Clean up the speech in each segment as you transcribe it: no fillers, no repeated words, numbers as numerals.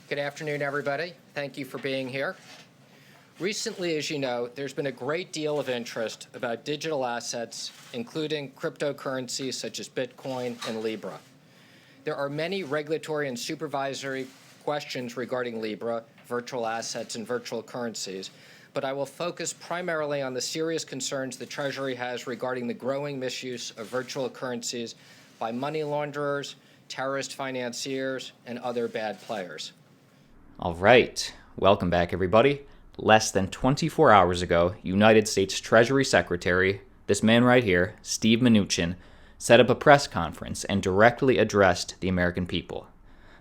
Good afternoon, everybody. Thank you for being here. Recently, as you know, there's been a great deal of interest about digital assets, including cryptocurrencies such as Bitcoin and Libra. There are many regulatory and supervisory questions regarding Libra, virtual assets, and virtual currencies, but I will focus primarily on the serious concerns the Treasury has regarding the growing misuse of virtual currencies by money launderers, terrorist financiers, and other bad players. All right, welcome back, everybody. Less than 24 hours ago, United States Treasury Secretary, this man right here, Steve Mnuchin, set up a press conference and directly addressed the American people.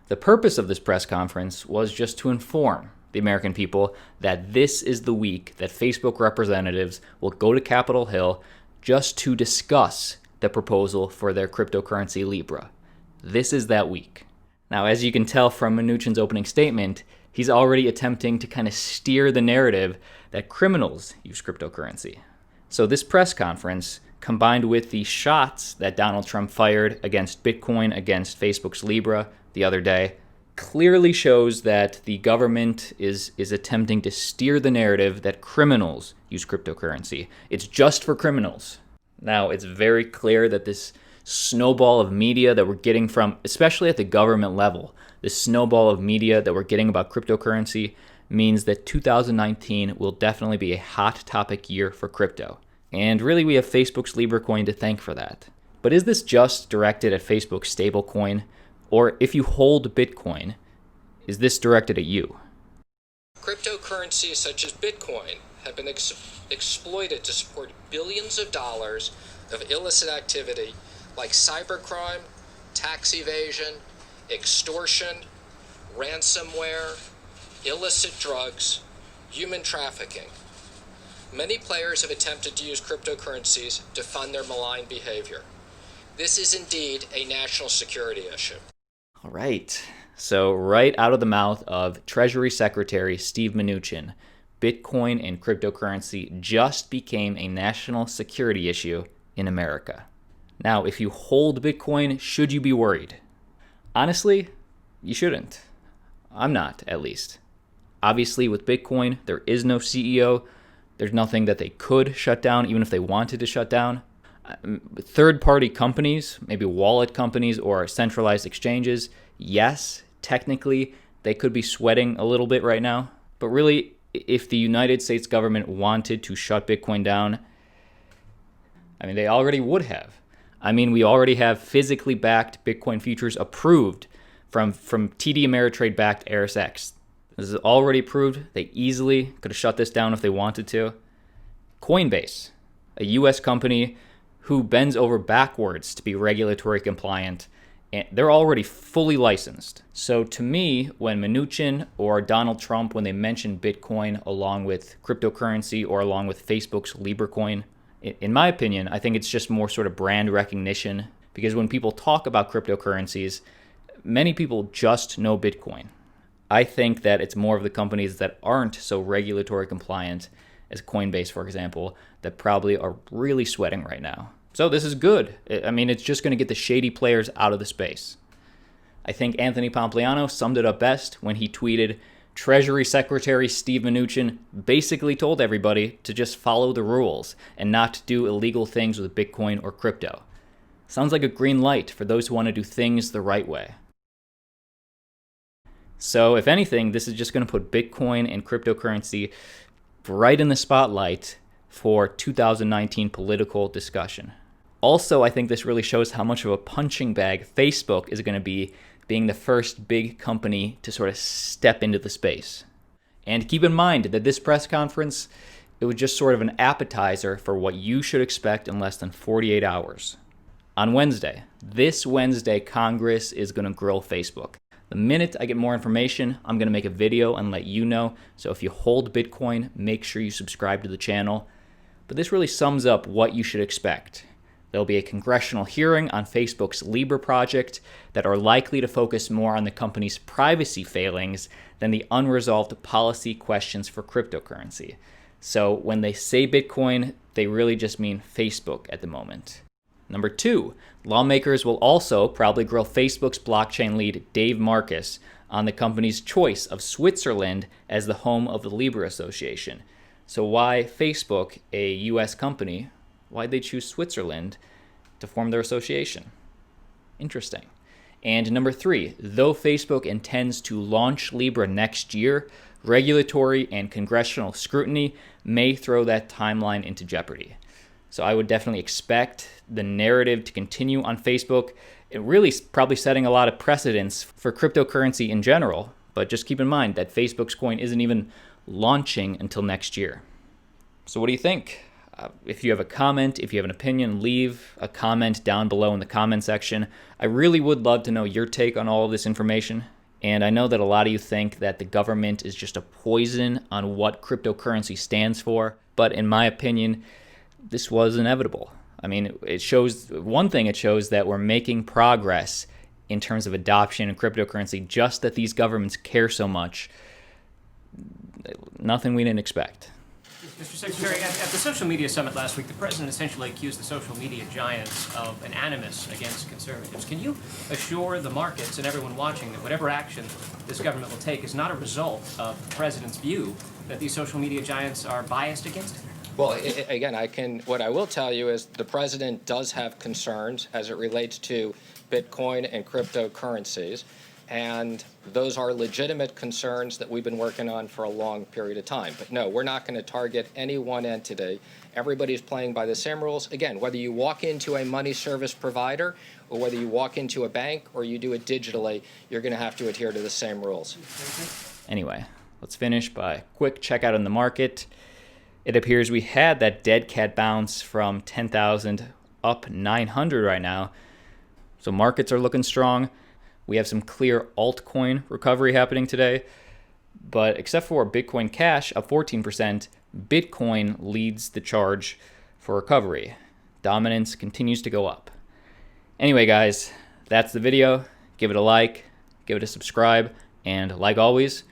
The purpose of this press conference was just to inform the American people that this is the week that Facebook representatives will go to Capitol Hill just to discuss the proposal for their cryptocurrency Libra. This is that week. Now, as you can tell from Mnuchin's opening statement, he's already attempting to kind of steer the narrative that criminals use cryptocurrency. So this press conference, combined with the shots that Donald Trump fired against Bitcoin, against Facebook's Libra the other day, clearly shows that the government is attempting to steer the narrative that criminals use cryptocurrency. It's just for criminals. Now, it's very clear that this snowball of media that we're getting from, especially at the government level, this snowball of media that we're getting about cryptocurrency means that 2019 will definitely be a hot topic year for crypto. And really, we have Facebook's Libra coin to thank for that. But is this just directed at Facebook's stablecoin? Or if you hold Bitcoin, is this directed at you? Cryptocurrencies such as Bitcoin have been exploited to support billions of dollars of illicit activity like cybercrime, tax evasion, extortion, ransomware, illicit drugs, human trafficking. Many players have attempted to use cryptocurrencies to fund their malign behavior. This is indeed a national security issue. All right. So right out of the mouth of Treasury Secretary Steve Mnuchin, Bitcoin and cryptocurrency just became a national security issue in America. Now, if you hold Bitcoin, should you be worried? Honestly, you shouldn't. I'm not, at least. Obviously, with Bitcoin, there is no CEO. There's nothing that they could shut down, even if they wanted to shut down. Third-party companies, maybe wallet companies or centralized exchanges, yes, technically, they could be sweating a little bit right now. But really, if the United States government wanted to shut Bitcoin down, they already would have. We already have physically backed Bitcoin futures approved from TD Ameritrade-backed ErisX. This is already approved. They easily could have shut this down if they wanted to. Coinbase, a U.S. company who bends over backwards to be regulatory compliant, and they're already fully licensed. So to me, when Mnuchin or Donald Trump, when they mention Bitcoin along with cryptocurrency or along with Facebook's Libra coin, in my opinion, I think it's just more sort of brand recognition, because when people talk about cryptocurrencies, many people just know Bitcoin. I think that it's more of the companies that aren't so regulatory compliant as Coinbase, for example, that probably are really sweating right now. So this is good. It's just going to get the shady players out of the space. I think Anthony Pompliano summed it up best when he tweeted, Treasury Secretary Steve Mnuchin basically told everybody to just follow the rules and not do illegal things with Bitcoin or crypto. Sounds like a green light for those who want to do things the right way. So if anything, this is just going to put Bitcoin and cryptocurrency right in the spotlight for 2019 political discussion. Also, I think this really shows how much of a punching bag Facebook is going to be, being the first big company to sort of step into the space. And keep in mind that this press conference, it was just sort of an appetizer for what you should expect in less than 48 hours. On Wednesday, this Wednesday, Congress is going to grill Facebook. The minute I get more information, I'm going to make a video and let you know. So if you hold Bitcoin, make sure you subscribe to the channel. But this really sums up what you should expect. There'll be a congressional hearing on Facebook's Libra project that are likely to focus more on the company's privacy failings than the unresolved policy questions for cryptocurrency. So when they say Bitcoin, they really just mean Facebook at the moment. Number 2, lawmakers will also probably grill Facebook's blockchain lead Dave Marcus on the company's choice of Switzerland as the home of the Libra Association. So why Facebook, a US company, why'd they choose Switzerland to form their association? Interesting. And number 3, though Facebook intends to launch Libra next year, regulatory and congressional scrutiny may throw that timeline into jeopardy. So I would definitely expect the narrative to continue on Facebook. It really is probably setting a lot of precedents for cryptocurrency in general, but just keep in mind that Facebook's coin isn't even launching until next year. So what do you think? If you have a comment, if you have an opinion, leave a comment down below in the comment section. I really would love to know your take on all of this information. And I know that a lot of you think that the government is just a poison on what cryptocurrency stands for. But in my opinion, this was inevitable. I mean, it shows one thing, it shows that we're making progress in terms of adoption in cryptocurrency, just that these governments care so much. Nothing we didn't expect. Mr. Secretary, at the social media summit last week, the president essentially accused the social media giants of an animus against conservatives. Can you assure the markets and everyone watching that whatever action this government will take is not a result of the president's view that these social media giants are biased against him? Well, again, what I will tell you is the president does have concerns as it relates to Bitcoin and cryptocurrencies. And those are legitimate concerns that we've been working on for a long period of time. But no, we're not going to target any one entity. Everybody's playing by the same rules. Again, whether you walk into a money service provider or whether you walk into a bank or you do it digitally, you're going to have to adhere to the same rules. Anyway, let's finish by a quick checkout on the market. It appears we had that dead cat bounce from 10,000 up 900 right now. So markets are looking strong. We have some clear altcoin recovery happening today. But except for Bitcoin Cash up 14%, Bitcoin leads the charge for recovery. Dominance continues to go up. Anyway, guys, that's the video. Give it a like, give it a subscribe, and like always,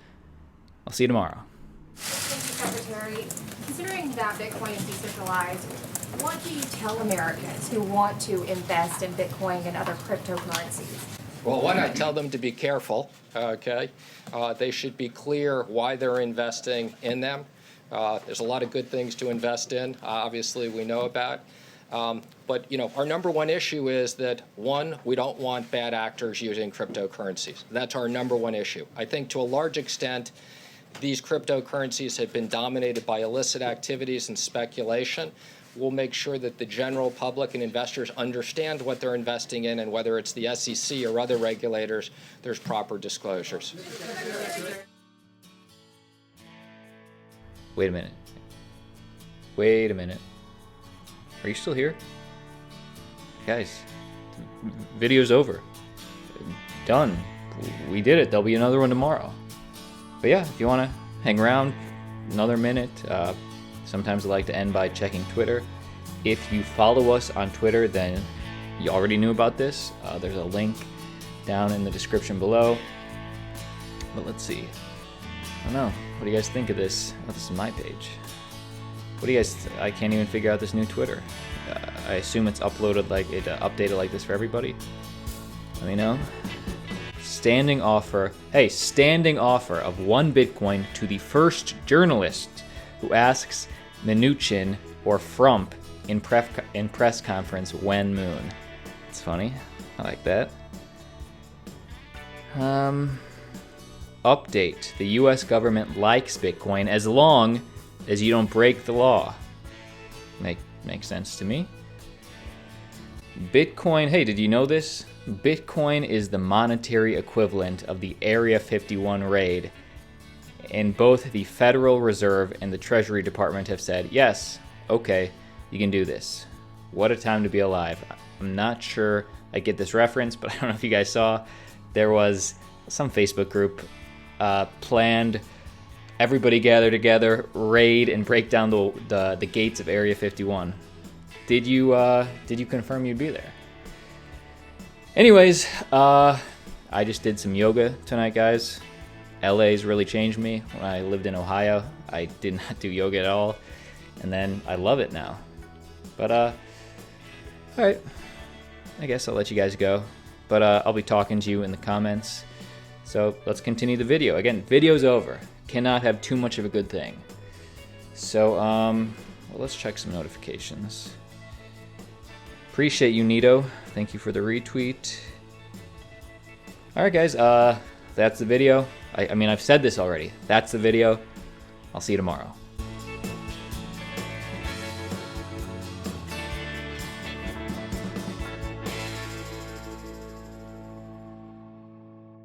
I'll see you tomorrow. Thank you, Secretary. Considering that Bitcoin is decentralized, what do you tell Americans who want to invest in Bitcoin and other cryptocurrencies? Well, one, I tell them to be careful, okay? They should be clear why they're investing in them. There's a lot of good things to invest in, obviously we know about. But our number one issue is that, one, we don't want bad actors using cryptocurrencies. That's our number one issue. I think to a large extent, these cryptocurrencies have been dominated by illicit activities and speculation. We'll make sure that the general public and investors understand what they're investing in, and whether it's the SEC or other regulators, there's proper disclosures. Wait a minute. Wait a minute. Are you still here? Guys, video's over. Done. We did it. There'll be another one tomorrow. But yeah, if you want to hang around another minute, sometimes I like to end by checking Twitter. If you follow us on Twitter, then you already knew about this. There's a link down in the description below. But let's see. I don't know. What do you guys think of this? Oh, this is my page. What do you guys? I can't even figure out this new Twitter. I assume it's uploaded updated like this for everybody. Let me know. Standing offer of 1 Bitcoin to the first journalist who asks Mnuchin or Frump in press conference when moon. It's funny. I like that. Update. The US government likes Bitcoin as long as you don't break the law. Makes sense to me. Bitcoin, hey, did you know this? Bitcoin is the monetary equivalent of the Area 51 raid. And both the Federal Reserve and the Treasury Department have said, yes, okay, you can do this. What a time to be alive. I'm not sure I get this reference, but I don't know if you guys saw. There was some Facebook group planned, everybody gather together, raid, and break down the gates of Area 51. Did you confirm you'd be there? Anyways, I just did some yoga tonight, guys. LA's really changed me. When I lived in Ohio, I did not do yoga at all, and then I love it now. But all right, I guess I'll let you guys go. But I'll be talking to you in the comments. So let's continue the video. Again, video's over. Cannot have too much of a good thing. So, well, let's check some notifications. Appreciate you, Nito. Thank you for the retweet. All right, guys, that's the video. I mean, I've said this already. That's the video. I'll see you tomorrow.